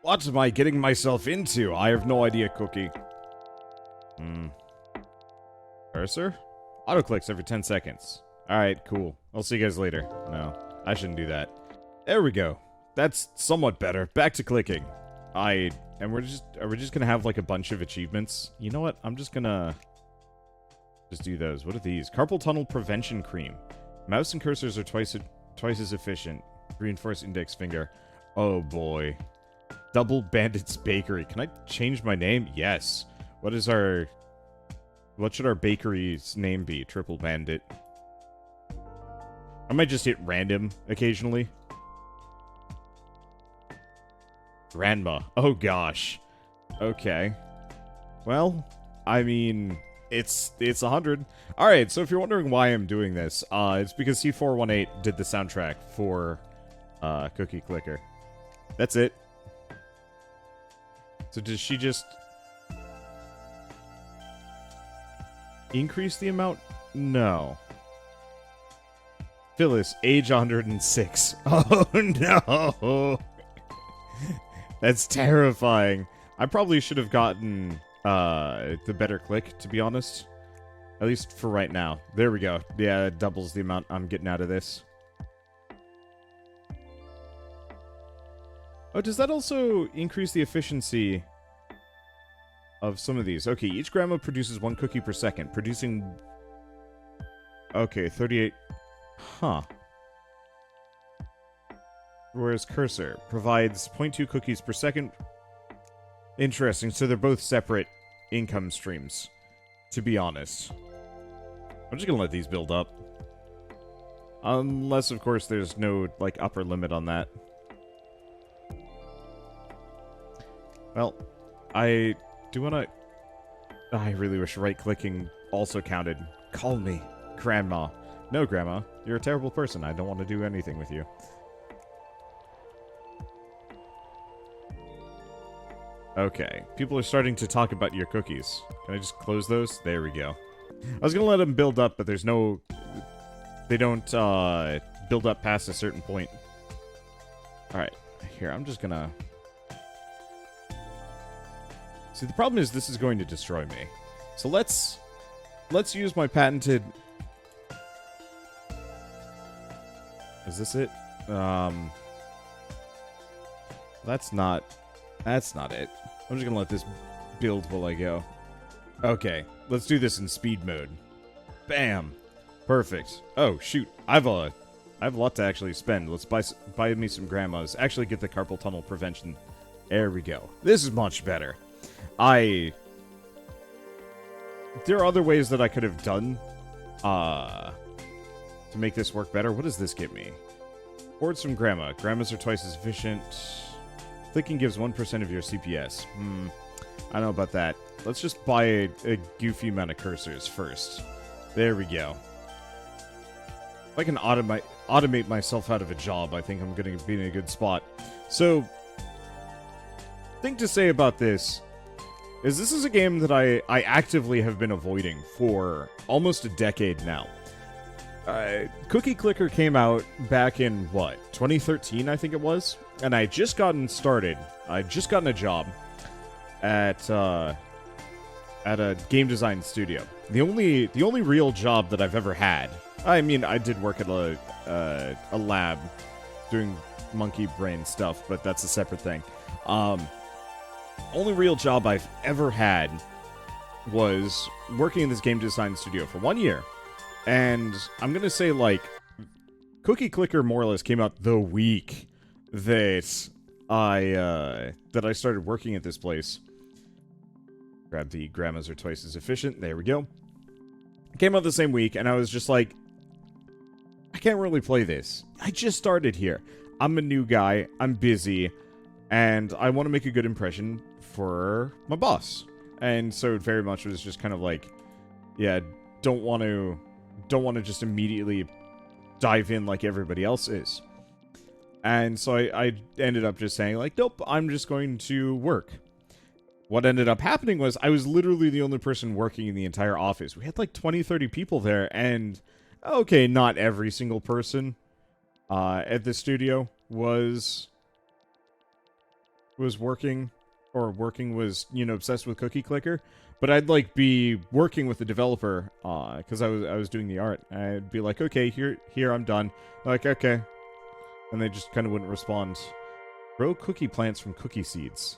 What am I getting myself into? I have no idea, Cookie. Cursor? Auto-clicks every 10 seconds. Alright, cool. I'll see you guys later. No, I shouldn't do that. There we go. That's somewhat better. Back to clicking. Are we just gonna have like a bunch of achievements? You know what? I'm just gonna do those. What are these? Carpal tunnel prevention cream. Mouse and cursors are twice as efficient. Reinforced index finger. Oh boy. Double Bandits Bakery. Can I change my name? Yes. What should our bakery's name be? Triple Bandit. I might just hit random occasionally. Grandma. Oh gosh. Okay. Well, I mean, it's 100. Alright, so if you're wondering why I'm doing this, it's because C418 did the soundtrack for Cookie Clicker. That's it. So does she just increase the amount? No. Phyllis, age 106. Oh no! That's terrifying. I probably should have gotten the better click, to be honest. At least for right now. There we go. Yeah, it doubles the amount I'm getting out of this. Oh, does that also increase the efficiency of some of these? Okay, each grandma produces 1 cookie per second, producing... Okay, 38... Huh. Whereas Cursor provides 0.2 cookies per second. Interesting, so they're both separate income streams, to be honest. I'm just gonna let these build up. Unless, of course, there's no, like, upper limit on that. Well, I do wanna... I really wish right-clicking also counted. Call me Grandma. No, Grandma. You're a terrible person. I don't want to do anything with you. Okay. People are starting to talk about your cookies. Can I just close those? There we go. I was gonna let them build up, but there's no... They don't, build up past a certain point. Alright. Here, I'm just gonna... See, the problem is this is going to destroy me. So let's use my patented... Is this it? That's not it. I'm just gonna let this build while I go. Okay, let's do this in speed mode. Bam! Perfect. Oh, shoot. I have a lot to actually spend. Let's buy me some grandmas. Actually get the carpal tunnel prevention. There we go. This is much better. There are other ways that I could have done to make this work better. What does this get me? Boards from Grandma. Grandmas are twice as efficient. Clicking gives 1% of your CPS. I don't know about that. Let's just buy a goofy amount of cursors first. There we go. If I can automate myself out of a job, I think I'm going to be in a good spot. So, thing to say about this is a game that I actively have been avoiding for almost a decade now. Cookie Clicker came out back in, what, 2013, I think it was? And I had just gotten started. I'd just gotten a job at a game design studio. The only real job that I've ever had. I mean, I did work at a lab doing monkey brain stuff, but that's a separate thing. Only real job I've ever had was working in this game design studio for 1 year. And I'm gonna say, like, Cookie Clicker more or less came out the week that I started working at this place. Grab the grandmas are twice as efficient. There we go. Came out the same week, and I was just like, I can't really play this. I just started here. I'm a new guy. I'm busy. And I want to make a good impression for my boss. And so it very much was just kind of like, yeah, don't want to just immediately dive in like everybody else is. And so I ended up just saying, like, nope, I'm just going to work. What ended up happening was I was literally the only person working in the entire office. We had like 20, 30 people there, and okay, not every single person at the studio was was working, or working was, you know, obsessed with Cookie Clicker, but I'd like be working with the developer, because I was doing the art. I'd be like, okay, here, I'm done. Like, okay. And they just kind of wouldn't respond. Grow cookie plants from cookie seeds.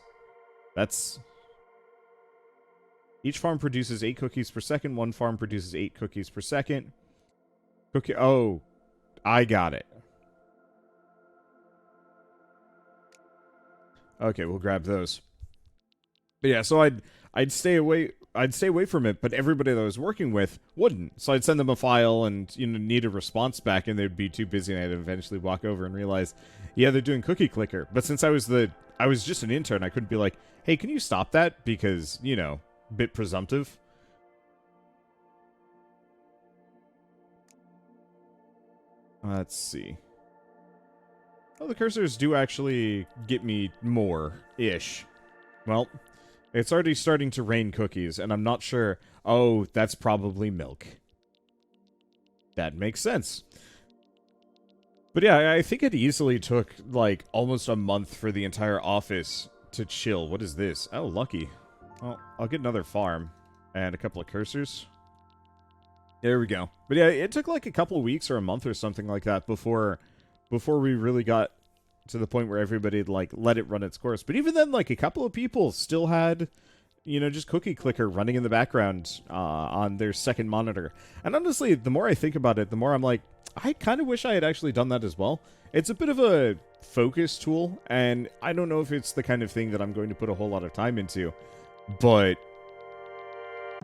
That's... Each farm produces 8 cookies per second. One farm produces 8 cookies per second. Oh, I got it. Okay, we'll grab those. But yeah, so I'd stay away from it, but everybody that I was working with wouldn't. So I'd send them a file and, you know, need a response back, and they'd be too busy, and I'd eventually walk over and realize, yeah, they're doing Cookie Clicker. But since I was just an intern, I couldn't be like, hey, can you stop that? Because, you know, bit presumptive. Let's see. Oh, the cursors do actually get me more-ish. Well, it's already starting to rain cookies, and I'm not sure... Oh, that's probably milk. That makes sense. But yeah, I think it easily took, like, almost a month for the entire office to chill. What is this? Oh, lucky. Well, I'll get another farm. And a couple of cursors. There we go. But yeah, it took like a couple of weeks or a month or something like that before we really got to the point where everybody like let it run its course. But even then, like a couple of people still had, you know, just Cookie Clicker running in the background on their second monitor. And honestly, the more I think about it, the more I'm like, I kind of wish I had actually done that as well. It's a bit of a focus tool, and I don't know if it's the kind of thing that I'm going to put a whole lot of time into. But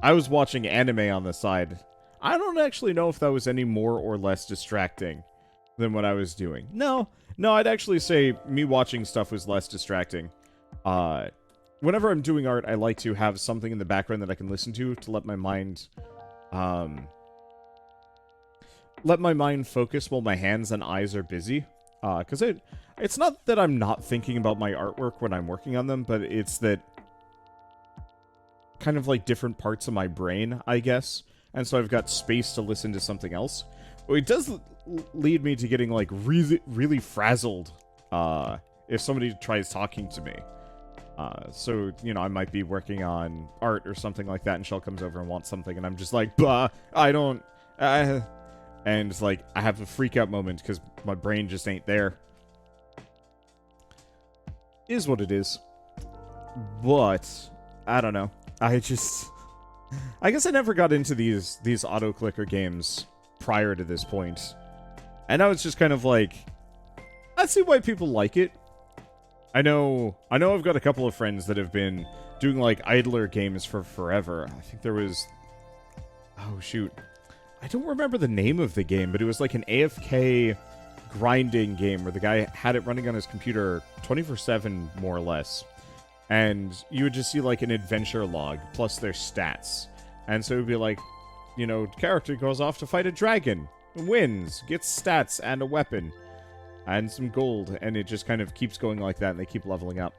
I was watching anime on the side. I don't actually know if that was any more or less distracting than what I was doing. No, I'd actually say me watching stuff was less distracting. Whenever I'm doing art, I like to have something in the background that I can listen to let my mind, focus while my hands and eyes are busy. Because it's not that I'm not thinking about my artwork when I'm working on them, but it's that kind of like different parts of my brain, I guess. And so I've got space to listen to something else. Well, it does lead me to getting, like, really, really frazzled if somebody tries talking to me. So, you know, I might be working on art or something like that, and Shell comes over and wants something, and I'm just like, bah, I don't... and it's like, I have a freak-out moment because my brain just ain't there. Is what it is. But, I don't know. I guess I never got into these auto-clicker games prior to this point. And now it's just kind of like, I see why people like it. I know I've got a couple of friends that have been doing, like, idler games for forever. I think there was... Oh, shoot. I don't remember the name of the game, but it was like an AFK grinding game where the guy had it running on his computer 24/7, more or less. And you would just see, like, an adventure log, plus their stats. And so it would be like, you know, character goes off to fight a dragon, wins, gets stats and a weapon, and some gold, and it just kind of keeps going like that, and they keep leveling up.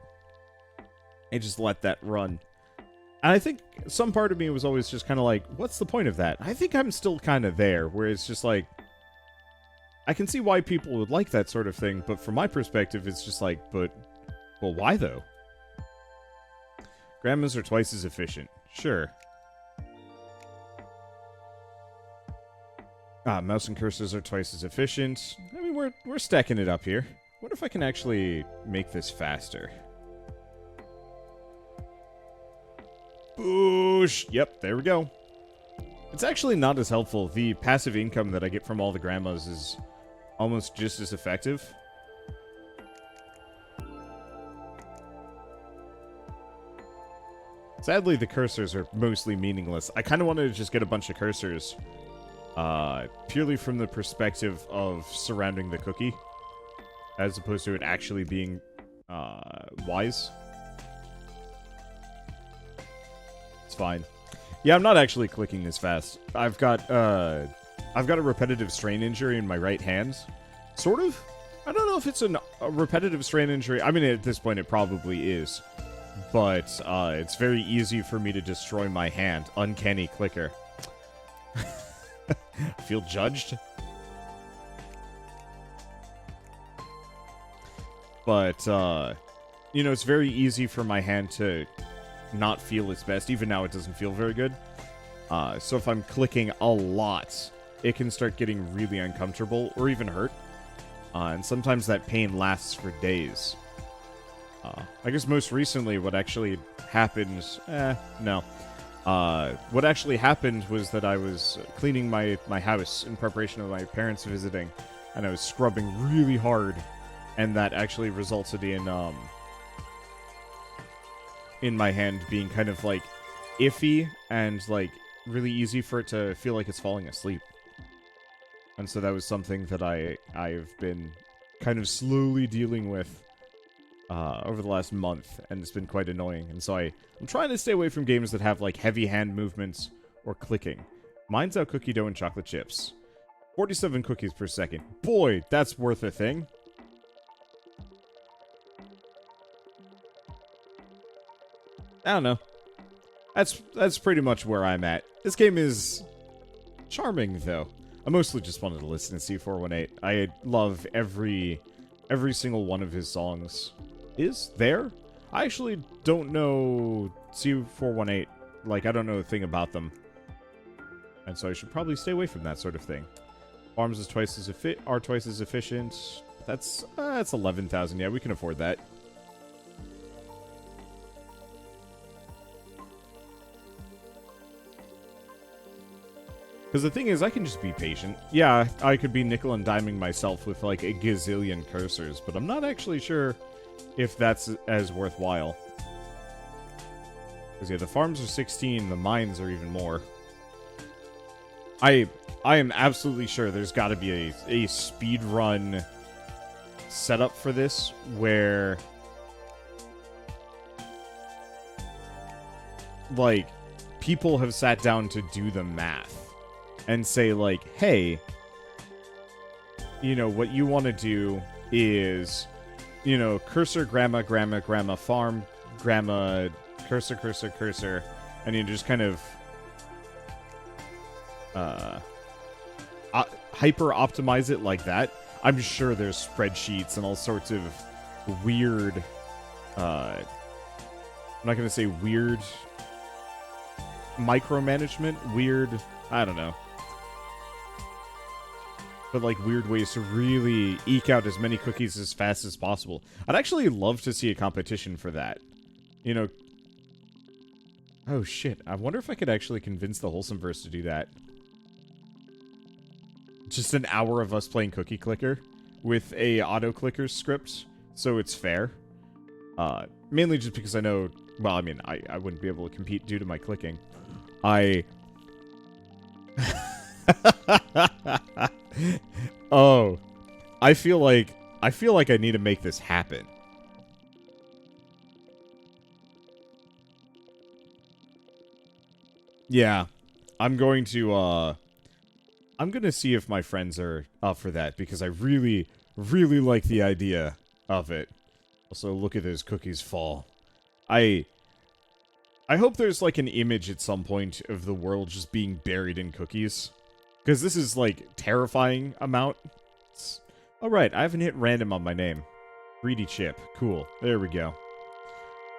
And just let that run. And I think some part of me was always just kind of like, what's the point of that? I think I'm still kind of there, where it's just like, I can see why people would like that sort of thing, but from my perspective, it's just like, well, why though? Grandmas are twice as efficient. Sure. Mouse and cursors are twice as efficient. I mean, we're stacking it up here. What if I can actually make this faster? Boosh! Yep, there we go. It's actually not as helpful. The passive income that I get from all the grandmas is almost just as effective. Sadly, the cursors are mostly meaningless. I kind of wanted to just get a bunch of cursors. Purely from the perspective of surrounding the cookie. As opposed to it actually being, wise. It's fine. Yeah, I'm not actually clicking this fast. I've got a repetitive strain injury in my right hand. Sort of. I don't know if it's a repetitive strain injury. I mean, at this point, it probably is. But, it's very easy for me to destroy my hand. Uncanny clicker. Feel judged? But, you know, it's very easy for my hand to not feel its best. Even now, it doesn't feel very good. So if I'm clicking a lot, it can start getting really uncomfortable or even hurt. And sometimes that pain lasts for days. I guess most recently what actually happened... no. What actually happened was that I was cleaning my house in preparation of my parents visiting, and I was scrubbing really hard, and that actually resulted in my hand being kind of, like, iffy and, like, really easy for it to feel like it's falling asleep. And so that was something that I've been kind of slowly dealing with over the last month, and it's been quite annoying. And so I'm trying to stay away from games that have, like, heavy hand movements or clicking. Mine's out cookie dough and chocolate chips. 47 cookies per second. Boy, that's worth a thing. I don't know. That's pretty much where I'm at. This game is charming, though. I mostly just wanted to listen to C418. I love every single one of his songs. Is there? I actually don't know C418. Like, I don't know a thing about them. And so I should probably stay away from that sort of thing. Farms are twice as efficient. That's 11,000. Yeah, we can afford that. Because the thing is, I can just be patient. Yeah, I could be nickel and diming myself with, like, a gazillion cursors, but I'm not actually sure if that's as worthwhile. Because, yeah, the farms are 16, the mines are even more. I am absolutely sure there's got to be a speed run setup for this, where, like, people have sat down to do the math. And say, like, hey, you know, what you want to do is, you know, cursor, grandma, farm, grandma, cursor, and you just kind of hyper-optimize it like that. I'm sure there's spreadsheets and all sorts of weird, I'm not going to say weird micromanagement, weird, I don't know. But, like, weird ways to really eke out as many cookies as fast as possible. I'd actually love to see a competition for that. You know... Oh, shit. I wonder if I could actually convince the Wholesomeverse to do that. Just an hour of us playing Cookie Clicker with a auto-clicker script, so it's fair. Mainly just because I know... Well, I mean, I wouldn't be able to compete due to my clicking. Oh, I feel like I need to make this happen. Yeah, I'm going to see if my friends are up for that, because I really like the idea of it. Also, look at those cookies fall. I hope there's, like, an image at some point of the world just being buried in cookies. Because this is, like, terrifying amount. Alright, I haven't hit random on my name. Greedy chip. Cool. There we go.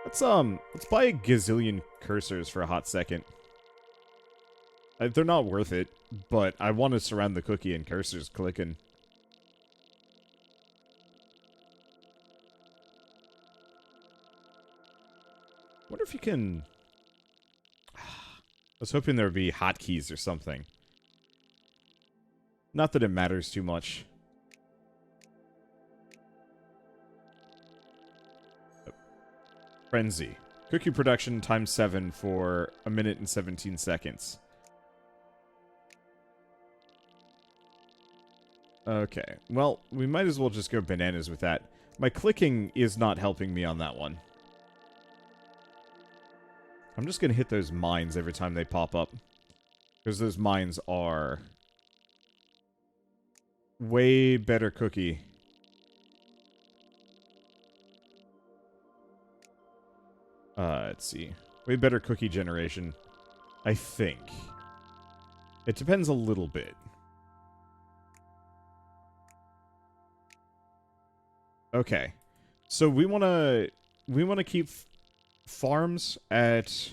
Let's buy a gazillion cursors for a hot second. They're not worth it, but I want to surround the cookie and cursors clicking. Wonder if you can... I was hoping there would be hotkeys or something. Not that it matters too much. Frenzy. Cookie production times 7 for 1 minute and 17 seconds. Okay. Well, we might as well just go bananas with that. My clicking is not helping me on that one. I'm just going to hit those mines every time they pop up. Because those mines are... way better cookie. Let's see. Way better cookie generation, I think. It depends a little bit. Okay. So we want to we want to keep farms at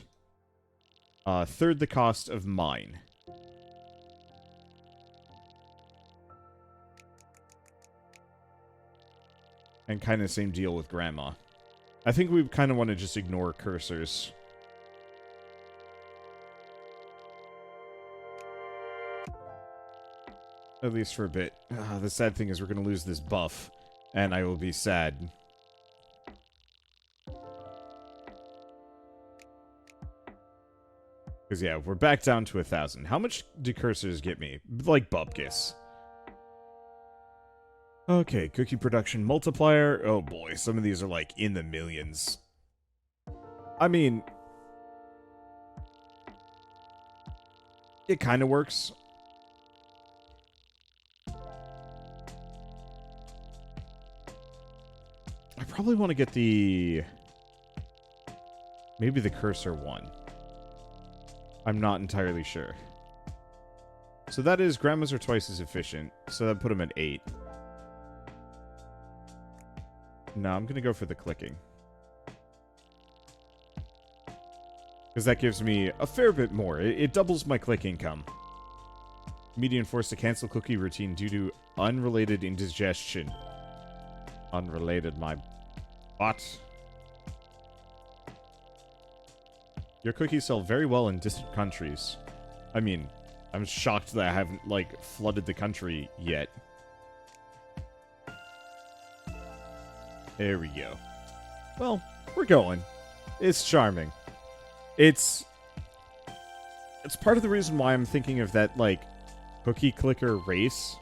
third the cost of mine. And kind of same deal with grandma. I think we kind of want to just ignore cursors. At least for a bit. The sad thing is we're going to lose this buff, and I will be sad. Because, yeah, we're back down to 1,000. How much do cursors get me? Like Bupkis. Okay, cookie production multiplier. Oh boy, some of these are like in the millions. I mean, it kind of works. I probably want to get the... maybe the cursor one. I'm not entirely sure. So that is, grandmas are twice as efficient. So that put them at 8. No, I'm going to go for the clicking. Because that gives me a fair bit more. It doubles my click income. Median forced to cancel cookie routine due to unrelated indigestion. Unrelated, my bot. Your cookies sell very well in distant countries. I mean, I'm shocked that I haven't, like, flooded the country yet. There we go. Well, we're going. It's charming. It's part of the reason why I'm thinking of that, like, cookie clicker race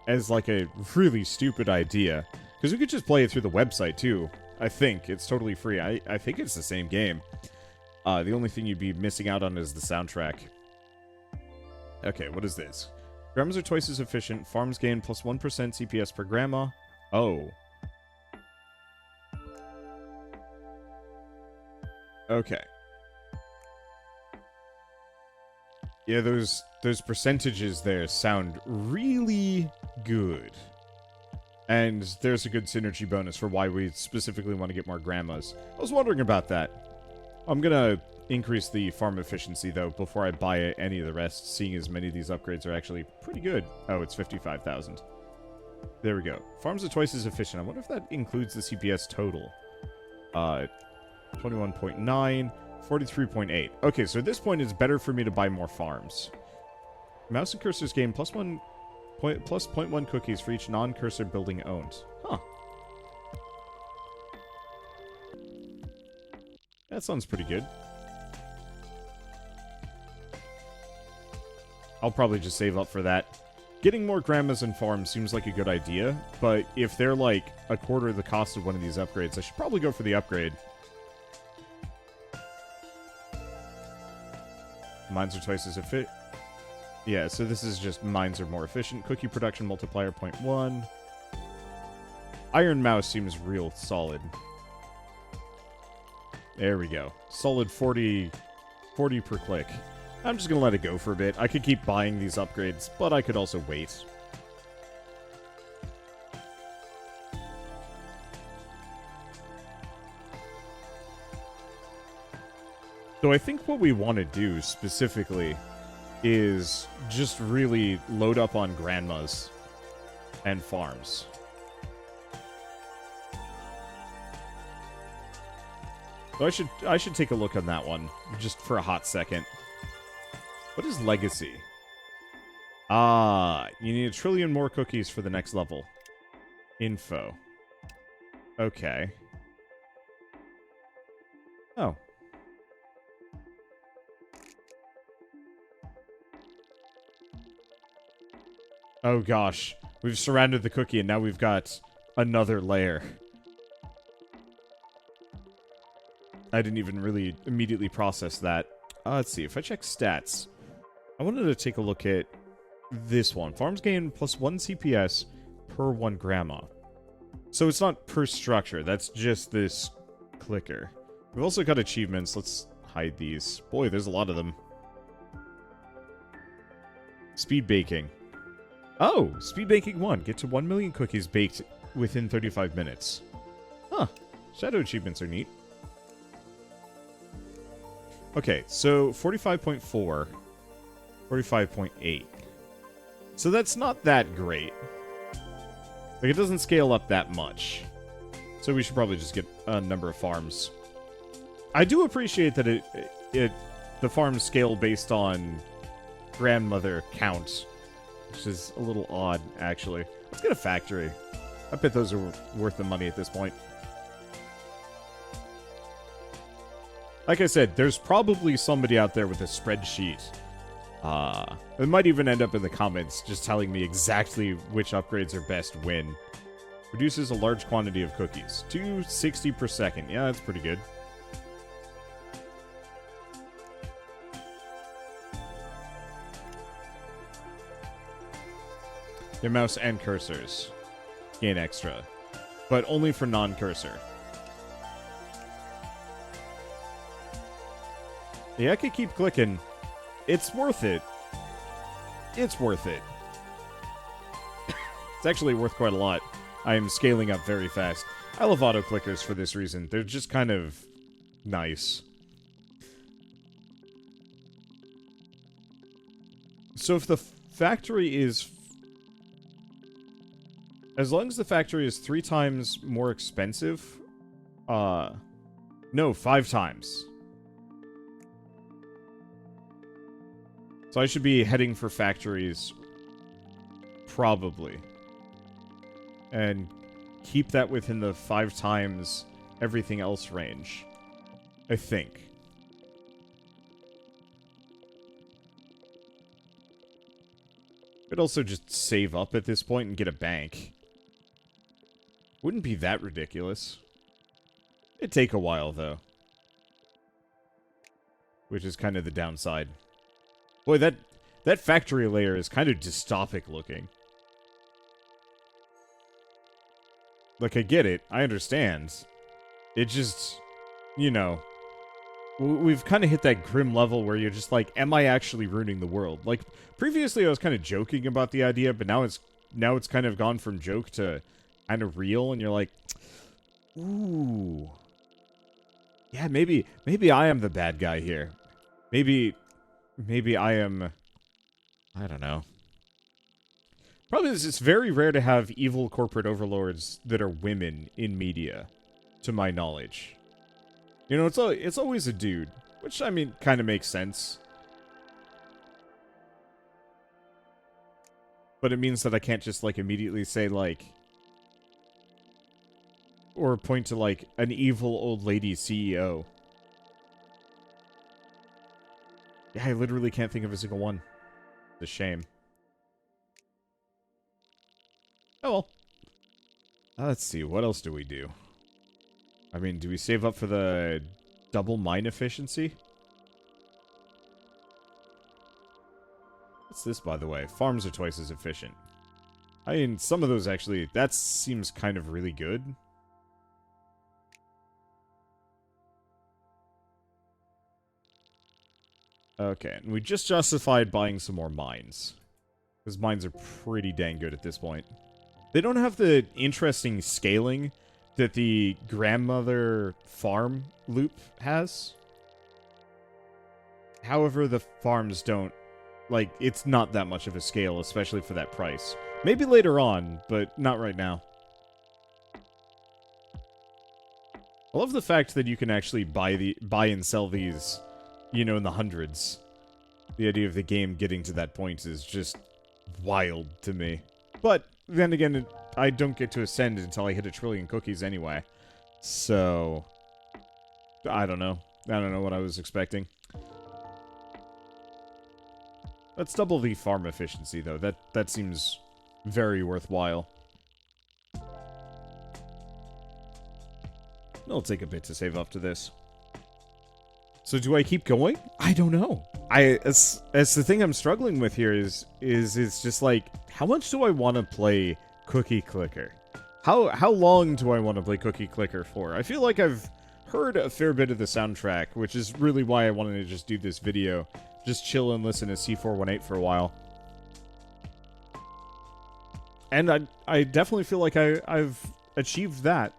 as, like, a really stupid idea. Because we could just play it through the website, too. I think. It's totally free. I think it's the same game. The only thing you'd be missing out on is the soundtrack. Okay, what is this? Grandmas are twice as efficient. Farms gain plus 1% CPS per grandma. Oh. Okay. Yeah, those percentages there sound really good. And there's a good synergy bonus for why we specifically want to get more grandmas. I was wondering about that. I'm gonna increase the farm efficiency, though, before I buy any of the rest, seeing as many of these upgrades are actually pretty good. Oh, it's 55,000. There we go. Farms are twice as efficient. I wonder if that includes the CPS total. 21.9, 43.8. Okay, so at this point, it's better for me to buy more farms. Mouse and cursors gain plus 0.1 cookies for each non-cursor building owned. Huh. That sounds pretty good. I'll probably just save up for that. Getting more grandmas and farms seems like a good idea, but if they're like a quarter of the cost of one of these upgrades, I should probably go for the upgrade. Mines are twice as efficient. Yeah, so this is just mines are more efficient. Cookie production multiplier 0.1. Iron mouse seems real solid. There we go. Solid 40 per click. I'm just going to let it go for a bit. I could keep buying these upgrades, but I could also wait. So I think what we want to do specifically is just really load up on grandmas and farms. So I should take a look on that one just for a hot second. What is legacy? Ah, you need 1 trillion more cookies for the next level. Info. Okay. Oh. Oh gosh. We've surrounded the cookie and now we've got another layer. I didn't even really immediately process that. Let's see. If I check stats, I wanted to take a look at this one. Farms gain plus 1 CPS per 1 grandma. So it's not per structure. That's just this clicker. We've also got achievements. Let's hide these. Boy, there's a lot of them. Speed baking. Oh, speed baking 1. Get to 1 million cookies baked within 35 minutes. Huh. Shadow achievements are neat. Okay, so 45.4, 45.8. So that's not that great. Like, it doesn't scale up that much. So we should probably just get a number of farms. I do appreciate that the farms scale based on grandmother count, which is a little odd, actually. Let's get a factory. I bet those are worth the money at this point. Like I said, there's probably somebody out there with a spreadsheet. It might even end up in the comments just telling me exactly which upgrades are best when. Produces a large quantity of cookies. 260 per second. Yeah, that's pretty good. Your mouse and cursors gain extra, but only for non-cursor. Yeah, I could keep clicking. It's worth it. It's worth it. It's actually worth quite a lot. I am scaling up very fast. I love auto-clickers for this reason. They're just kind of nice. So if the factory is... As long as the factory is 3 times more expensive... No, 5 times. So I should be heading for factories, probably. And keep that within the 5 times everything else range. I think. Could also just save up at this point and get a bank. Wouldn't be that ridiculous. It'd take a while, though. Which is kind of the downside. Boy, that factory layer is kind of dystopic looking. Like, I get it. I understand. It just, you know, we've kind of hit that grim level where you're just like, am I actually ruining the world? Like, previously I was kind of joking about the idea, but now it's kind of gone from joke to kind of real, and you're like, ooh. Yeah, maybe I am the bad guy here. Maybe I am... I don't know. Problem is, it's very rare to have evil corporate overlords that are women in media, to my knowledge. You know, it's always a dude, which, I mean, kind of makes sense. But it means that I can't just, like, immediately say, like... Or point to, like, an evil old lady CEO. Yeah, I literally can't think of a single one. It's a shame. Oh well. Let's see, what else do we do? I mean, do we save up for the double mine efficiency? What's this, by the way? Farms are twice as efficient. I mean, some of those actually, that seems kind of really good. Okay, and we just justified buying some more mines. Because mines are pretty dang good at this point. They don't have the interesting scaling that the grandmother farm loop has. However, the farms don't... Like, it's not that much of a scale, especially for that price. Maybe later on, but not right now. I love the fact that you can actually buy and sell these... You know, in the hundreds. The idea of the game getting to that point is just wild to me. But, then again, I don't get to ascend until I hit 1 trillion cookies anyway. So... I don't know. I don't know what I was expecting. Let's double the farm efficiency, though. That seems very worthwhile. It'll take a bit to save up to this. So do I keep going? I don't know. As the thing I'm struggling with here is it's just like, how much do I want to play Cookie Clicker? How long do I want to play Cookie Clicker for? I feel like I've heard a fair bit of the soundtrack, which is really why I wanted to just do this video. Just chill and listen to C418 for a while. And I definitely feel like I've achieved that.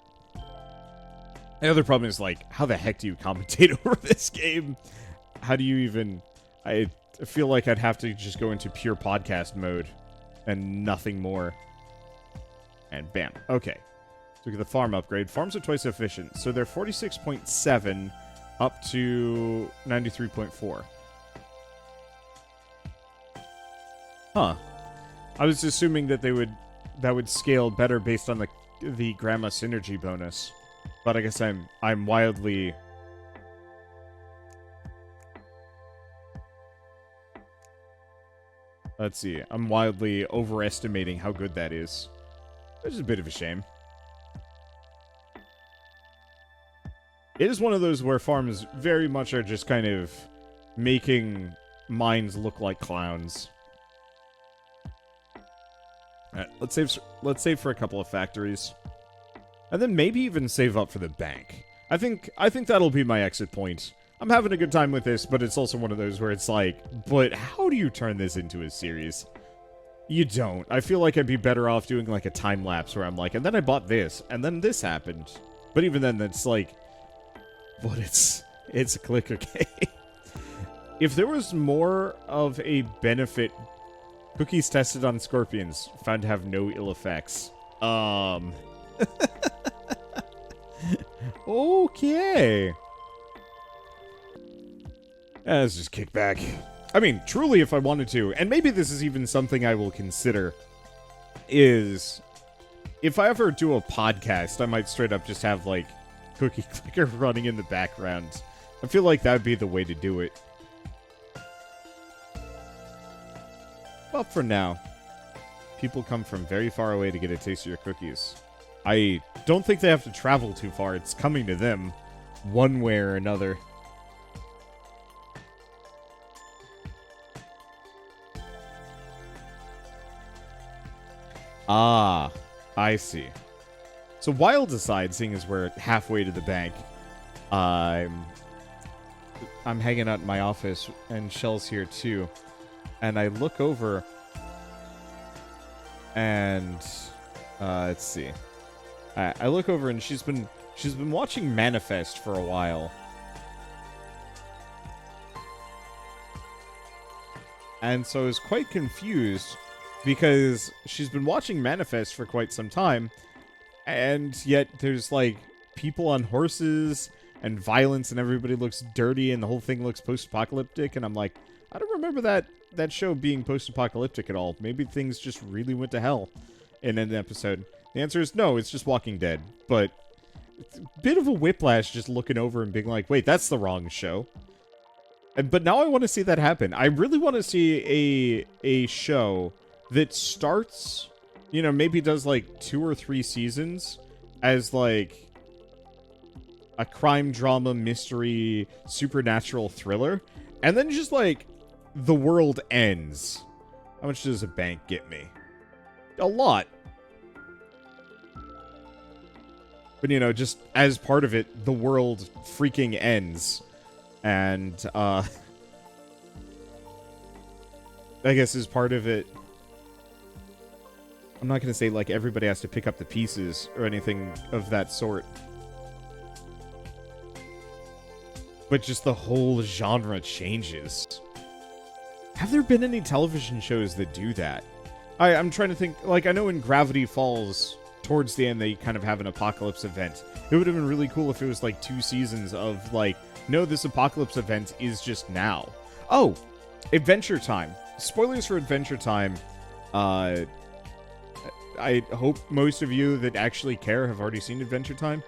The other problem is, like, how the heck do you commentate over this game? How do you even... I feel like I'd have to just go into pure podcast mode and nothing more. And bam. Okay. So we get the farm upgrade. Farms are twice efficient, so they're 46.7 up to 93.4. Huh. I was assuming that that would scale better based on the grandma synergy bonus. But I guess I'm wildly... Let's see. I'm wildly overestimating how good that is. Which is a bit of a shame. It is one of those where farms very much are just kind of making mines look like clowns. Alright, let's save for a couple of factories. And then maybe even save up for the bank. I think that'll be my exit point. I'm having a good time with this, but it's also one of those where it's like, but how do you turn this into a series? You don't. I feel like I'd be better off doing like a time lapse where I'm like, and then I bought this, and then this happened. But even then, that's like, but it's a clicker game. If there was more of a benefit, cookies tested on scorpions found to have no ill effects. Okay. Let's just kick back. I mean, truly, if I wanted to, and maybe this is even something I will consider, is if I ever do a podcast, I might straight up just have, like, cookie clicker running in the background. I feel like that would be the way to do it. Well, for now, people come from very far away to get a taste of your cookies. I don't think they have to travel too far. It's coming to them, one way or another. Ah, I see. So Wild aside, seeing as we're halfway to the bank, I'm hanging out in my office, and Shell's here too. And I look over, and let's see. I look over, and she's been watching Manifest for a while. And so I was quite confused, because she's been watching Manifest for quite some time, and yet there's, like, people on horses, and violence, and everybody looks dirty, and the whole thing looks post-apocalyptic, and I'm like, I don't remember that show being post-apocalyptic at all. Maybe things just really went to hell in an episode. The answer is no, it's just Walking Dead. But it's a bit of a whiplash just looking over and being like, wait, that's the wrong show. But now I want to see that happen. I really want to see a show that starts, you know, maybe does like 2 or 3 seasons as like a crime drama, mystery, supernatural thriller, and then just like the world ends. How much does a bank get me? A lot. But, you know, just as part of it, the world freaking ends. And, I guess as part of it, I'm not going to say, like, everybody has to pick up the pieces or anything of that sort. But just the whole genre changes. Have there been any television shows that do that? I'm trying to think, like, I know in Gravity Falls, towards the end, they kind of have an apocalypse event. It would have been really cool if it was, like, 2 seasons of, like, no, this apocalypse event is just now. Oh, Adventure Time. Spoilers for Adventure Time. I hope most of you that actually care have already seen Adventure Time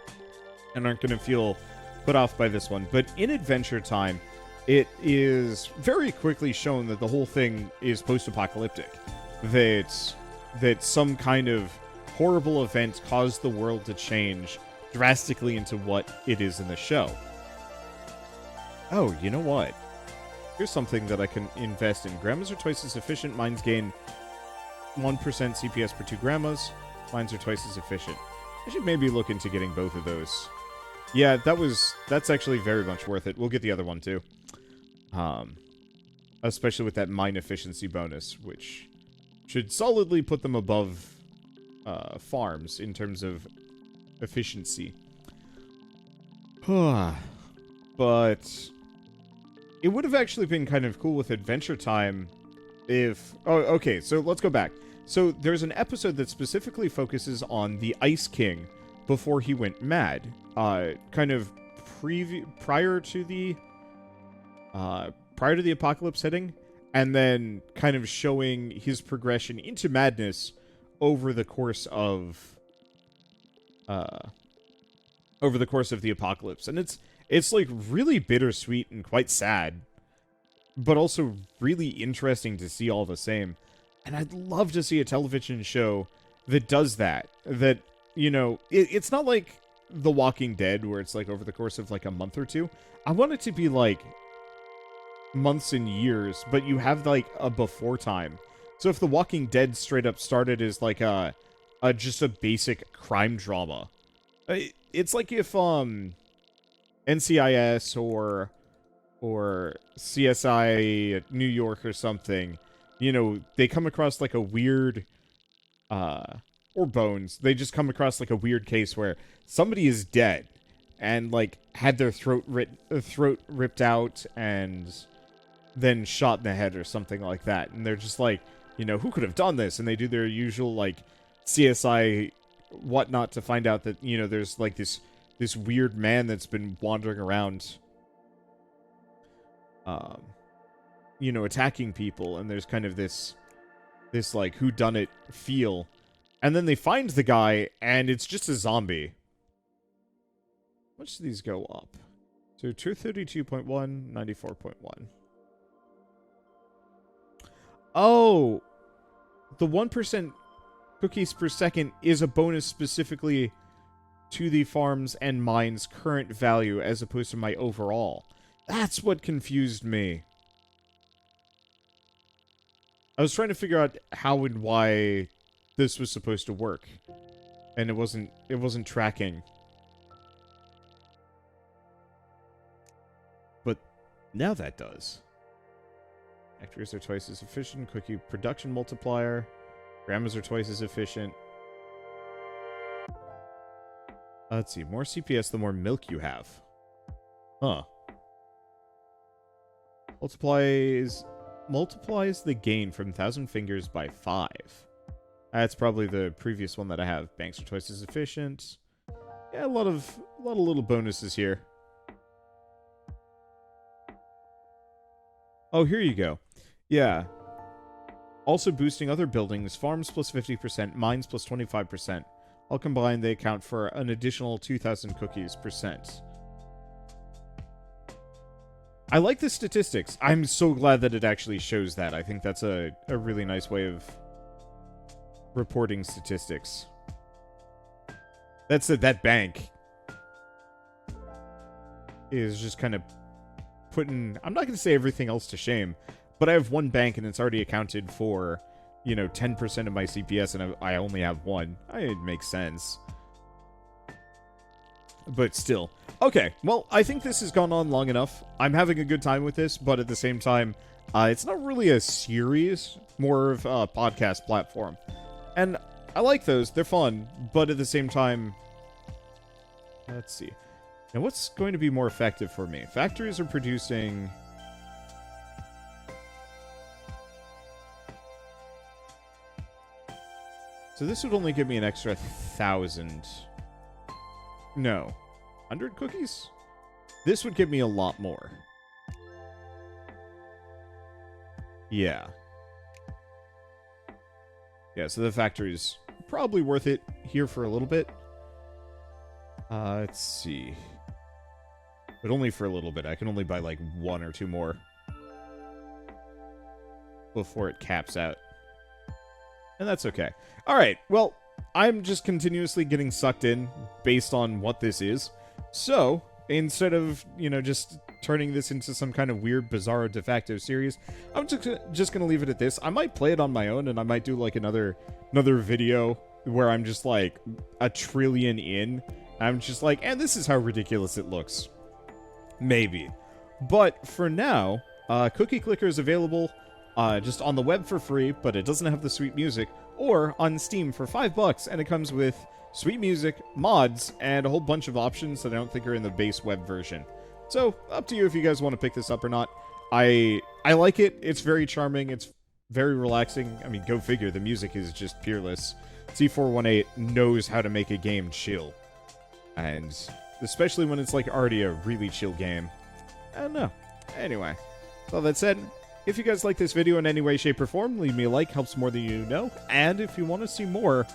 and aren't going to feel put off by this one. But in Adventure Time, it is very quickly shown that the whole thing is post-apocalyptic. That some kind of horrible event caused the world to change drastically into what it is in the show. Oh, you know what? Here's something that I can invest in. Grandmas are twice as efficient. Mines gain 1% CPS per 2 grandmas. Mines are twice as efficient. I should maybe look into getting both of those. Yeah, that's actually very much worth it. We'll get the other one too. Especially with that mine efficiency bonus, which should solidly put them above farms in terms of efficiency. But it would have actually been kind of cool with Adventure Time if... Oh, okay, so let's go back. So there's an episode that specifically focuses on the Ice King before he went mad. Kind of prior to the apocalypse hitting, and then kind of showing his progression into madness over the course of the apocalypse. And it's like really bittersweet and quite sad, but also really interesting to see all the same. And I'd love to see a television show that does that. That, you know, it's not like The Walking Dead where it's like over the course of like a month or two. I want it to be like months and years, but you have like a before time. So if The Walking Dead straight up started as like just a basic crime drama, it's like if NCIS or CSI New York or something, you know, they come across like a weird or Bones, they just come across like a weird case where somebody is dead and like had their throat ripped out and then shot in the head or something like that. And they're just like, you know, who could have done this? And they do their usual like CSI whatnot to find out that, you know, there's like this weird man that's been wandering around, you know, attacking people, and there's kind of this like whodunit feel. And then they find the guy, and it's just a zombie. How much do these go up? So 232.1, 94.1. Oh! The 1% cookies per second is a bonus specifically to the farm's and mine's current value as opposed to my overall. That's what confused me. I was trying to figure out how and why this was supposed to work, and it wasn't tracking. But now that does. Factories are twice as efficient. Cookie production multiplier. Grandmas are twice as efficient. Let's see. More CPS, the more milk you have. Huh. Multiplies the gain from 1,000 fingers by 5. That's probably the previous one that I have. Banks are twice as efficient. Yeah, a lot of little bonuses here. Oh, here you go. Yeah. Also boosting other buildings. Farms plus 50%. Mines plus 25%. All combined, they account for an additional 2,000 cookies percent. I like the statistics. I'm so glad that it actually shows that. I think that's a really nice way of reporting statistics. That bank is just kind of putting... I'm not going to say everything else to shame, but I have one bank and it's already accounted for, you know, 10% of my CPS, and I only have one. It makes sense. But still. Okay, well, I think this has gone on long enough. I'm having a good time with this, but at the same time, it's not really a series, more of a podcast platform. And I like those, they're fun, but at the same time... Let's see. Now, what's going to be more effective for me? Factories are producing... So this would only give me an extra 1,000... No. 100 cookies? This would give me a lot more. Yeah. Yeah, so the factory's probably worth it here for a little bit. Let's see. But only for a little bit. I can only buy like 1 or 2 more before it caps out. And that's okay. Alright, well, I'm just continuously getting sucked in based on what this is. So, instead of, you know, just turning this into some kind of weird, bizarre de facto series, I'm just gonna leave it at this. I might play it on my own, and I might do, like, another video where I'm just, like, a trillion in. I'm just like, and this is how ridiculous it looks. Maybe. But, for now, Cookie Clicker is available just on the web for free, but it doesn't have the sweet music, or on Steam for $5, and it comes with sweet music, mods, and a whole bunch of options that I don't think are in the base web version. So, up to you if you guys want to pick this up or not. I like it. It's very charming. It's very relaxing. I mean, go figure. The music is just peerless. C418 knows how to make a game chill. And especially when it's like already a really chill game. I don't know. Anyway, with all that said, if you guys like this video in any way, shape, or form, leave me a like. Helps more than you know. And if you want to see more,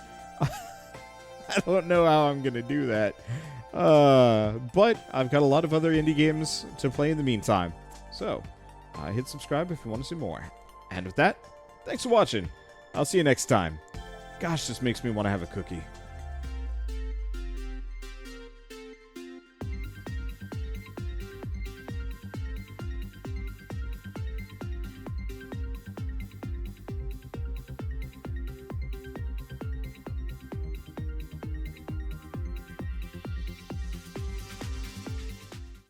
I don't know how I'm going to do that. But I've got a lot of other indie games to play in the meantime. So, hit subscribe if you want to see more. And with that, thanks for watching. I'll see you next time. Gosh, this makes me want to have a cookie.